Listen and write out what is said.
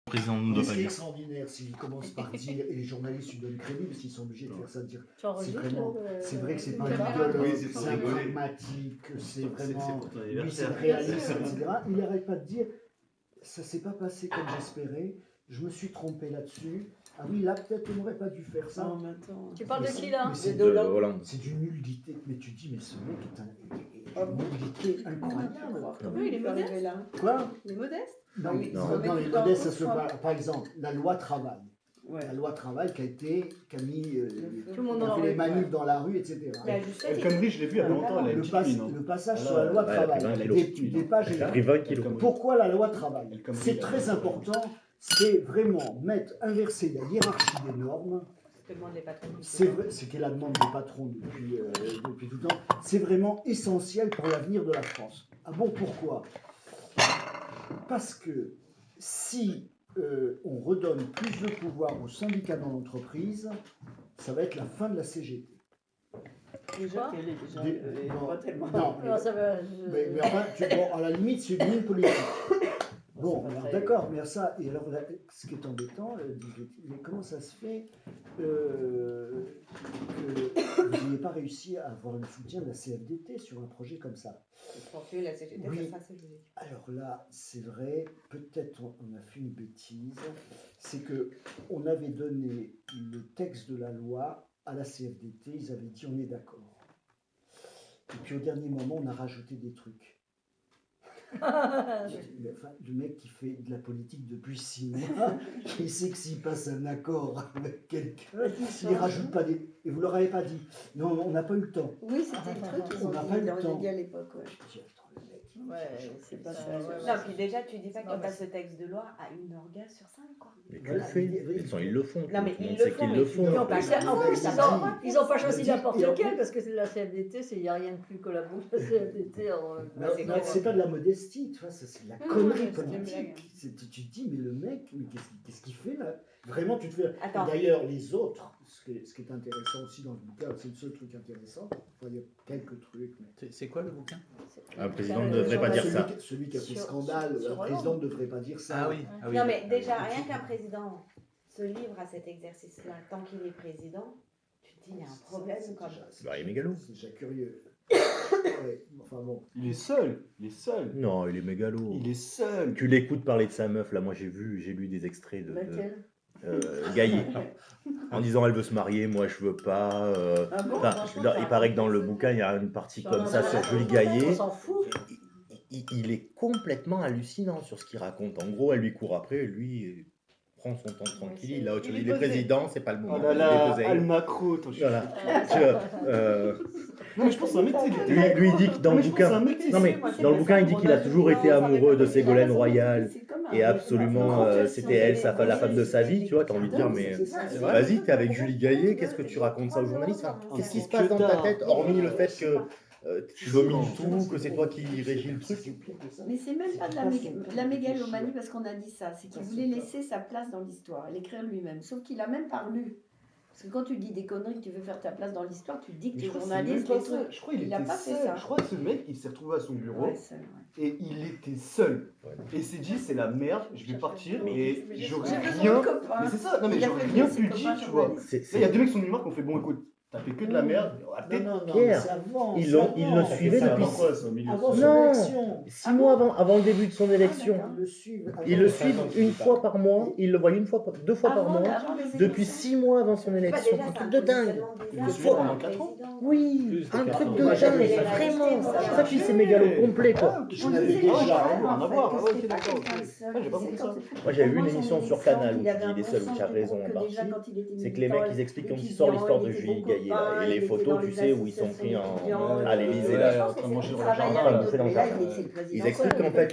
président ne doit Ce pas qui est dire. extraordinaire, s'il commence par dire, et les journalistes lui donnent crédit, parce qu'ils sont obligés de faire ça, de dire, Tu enregistres, c'est vrai que c'est une pas un caméra? idéologue, Oui, c'est pour c'est un rigoler. pragmatique, c'est C'est vraiment, pour ton lui c'est anniversaire. le réalisme, etc. Il n'arrête pas de dire, ça s'est pas passé comme j'espérais, je me suis trompé là-dessus, ah oui, là peut-être on n'aurait pas dû faire ça. Non, mais attends. Tu parles de Mais qui là? mais c'est De Hollande. c'est d'une nullité, mais tu te dis, mais ce mec est une nullité incroyable. Comment il est modeste là? Quoi? Il est modeste? Non, Oui, non, ils ont les vécu dans modestes, ça le se choix. par exemple, la loi travail. Ouais. La loi travail qui a mis Tout le monde dans qui a la fait les rue. manifs dans la rue, etc. Mais je sais, El Khomri, je l'ai vu il y a longtemps, elle a une Le, petite pas- mine. hein. le passage Ah sur là, la loi ouais, elle a pris travail, 20 des, kilos. des pages Elle a et pris 20 kilos. pourquoi la loi travail? El Khomri, C'est il a très pris important, c'est vraiment inverser la hiérarchie des normes. demande les patrons. C'est vrai, c'est qu'est la demande des patrons depuis tout le temps. C'est vraiment essentiel pour l'avenir de la France. Ah bon, pourquoi? Parce que si on redonne plus de pouvoir aux syndicats dans l'entreprise, ça va être la fin de la CGT. Déjà qu'elle est déjà Non, pas tellement. non, Non, ça va. mais enfin, bon, à la limite, c'est une ligne politique. Bon, c'est pas alors, très- d'accord, mais ça, et alors, ce qui est embêtant, mais comment ça se fait que vous n'ayez pas réussi à avoir le soutien de la CFDT sur un projet comme ça? Pour tuer la CGT, Oui. ça sera CGT. Alors là, c'est vrai, peut-être on a fait une bêtise, c'est que on avait donné le texte de la loi à la CFDT, ils avaient dit on est d'accord. Et puis au dernier moment, on a rajouté des trucs. Mais enfin, le mec qui fait de la politique depuis 6 mois, il sait que s'il passe un accord avec quelqu'un, il rajoute pas des... Et vous leur avez pas dit. Non, on n'a pas eu le temps. Oui, c'était le truc qu'ils On ont n'a dit, pas eu le ils l'ont temps. dit à l'époque. Ouais. Je dis, attends, le mec, Ouais, c'est pas ça. Non, puis déjà, tu dis pas Non, qu'on mais passe ce texte de loi à une orga sur 5, quoi. Mais tu Voilà, le fais. il- De toute façon, ils le font. Non, mais Tout le ils monde le sait font, qu'ils mais le ils font. le Et font en pas. plus, ils ont pas choisi Il a dit- n'importe et en lequel plus- parce que c'est la CFDT, il n'y a rien de plus que la bouche de la CFDT. Non, c'est non, clair. c'est pas de la modestie, tu vois, ça, c'est de la Non, connerie c'est une blague. politique. Tu te dis, mais le mec, mais qu'est-ce qu'il fait là? Vraiment, tu te fais. Attends. Et d'ailleurs, les autres, ce qui est intéressant aussi dans le bouquin, c'est le seul truc intéressant. Enfin, il y a quelques trucs, mais. C'est quoi le bouquin? Un président ne devrait pas dire ça. Celui qui a fait Sur- scandale, sur un président ne devrait pas dire ça. Ah oui. Non, mais déjà, rien qu'un président se livre à cet exercice-là tant qu'il est président, tu te dis, il y a un problème quand même. Bah, il est mégalo. C'est déjà curieux. Ouais, enfin bon. Il est seul. Non, il est mégalo. Il est seul. Tu l'écoutes parler de sa meuf, là, moi j'ai lu des extraits de Laquelle? Gaillet. En disant elle veut se marier, moi je veux pas. Ah bon? Il paraît que dans le bouquin, il y a une partie comme ça sur Julie Gaillet. On s'en fout. Il est complètement hallucinant sur ce qu'il raconte. En gros, elle lui court après, et lui prend son temps tranquille. Il a autre chose. Il est président, c'est pas le moment. Oh là Il est là, posé. Al Macro. Attends, je suis- Voilà. Tu vois, Non, mais je pense que c'est un métier. lui il dit que dans le bouquin. Non mais dans le bouquin, il dit qu'il a toujours été amoureux de Ségolène Royal et absolument c'était elle, la femme de sa vie. Tu vois, t'as envie de dire mais vas-y, t'es avec Julie Gaillet, qu'est-ce que tu racontes ça aux journalistes? Enfin, qu'est-ce qui se passe dans ta tête, hormis le fait que tu domines tout, que c'est toi qui régis le truc? Mais c'est même pas de la mégalomanie parce qu'on a dit ça. C'est qu'il voulait laisser sa place dans l'histoire et l'écrire lui-même. Sauf qu'il a même pas lu. Parce que quand tu dis des conneries, que tu veux faire ta place dans l'histoire, tu te dis que tu es journaliste. Les trucs. Je crois qu'il Il a était pas fait seul. ça. Je crois que ce mec, il s'est retrouvé à son bureau Ouais, c'est vrai. et il était seul. Ouais. Et il s'est dit, c'est la merde, je vais partir Mais et j'aurais J'ai besoin rien. de copains. Mais c'est ça, non mais Il a j'aurais fait rien ses pu copains dire, tu vois. journalistes. Là, il y a deux mecs qui sont venus voir qui ont fait, bon écoute, t'as fait que de la merde, Non, non, non, Pierre, mais c'est avant, ils c'est l'ont- avant. ils le suivaient C'est depuis- avant quoi, c'est au milieu de Avant ça. son Non. élection. 6 mois avant le début de son élection. Ils le suivent. Ils le suivent une fois par mois, ils le voient deux fois par Avant- mois, avant les depuis élections. 6 mois avant son Bah, élection. déjà, Un c'est truc de dingue. Il le suivait pendant 4 ans. Oui, un truc de Moi, j'avais dingue, les vraiment. réalités, C'est pour ça que je dis c'est mégalo complet quoi. Je On n'avais disait déjà- les gens, rien à en fait, voir. que Ah, c'était ok, pas d'accord, quelqu'un ok. de seul, Ah, j'ai pas c'est compris quand ça. c'est- Moi, j'avais vu une Pour moi, émission son sur exemple, Canal où il tu avait dis un il est bon seul, sens tu as du raison groupe, en que partie. déjà, quand il était C'est que les militant, mecs ils expliquent quand ils étudiant, sortent l'histoire de il était Julie bon Gaillet là, copain, et il les était photos dans tu les sais où ils sont associations pris étudiantes, à l'Élysée Ouais, là. en train de manger dans le travaillait jardin, avec là, d'autres, c'est dans le mais là, jardin. c'est le président, Ils expliquent quoi. qu'en fait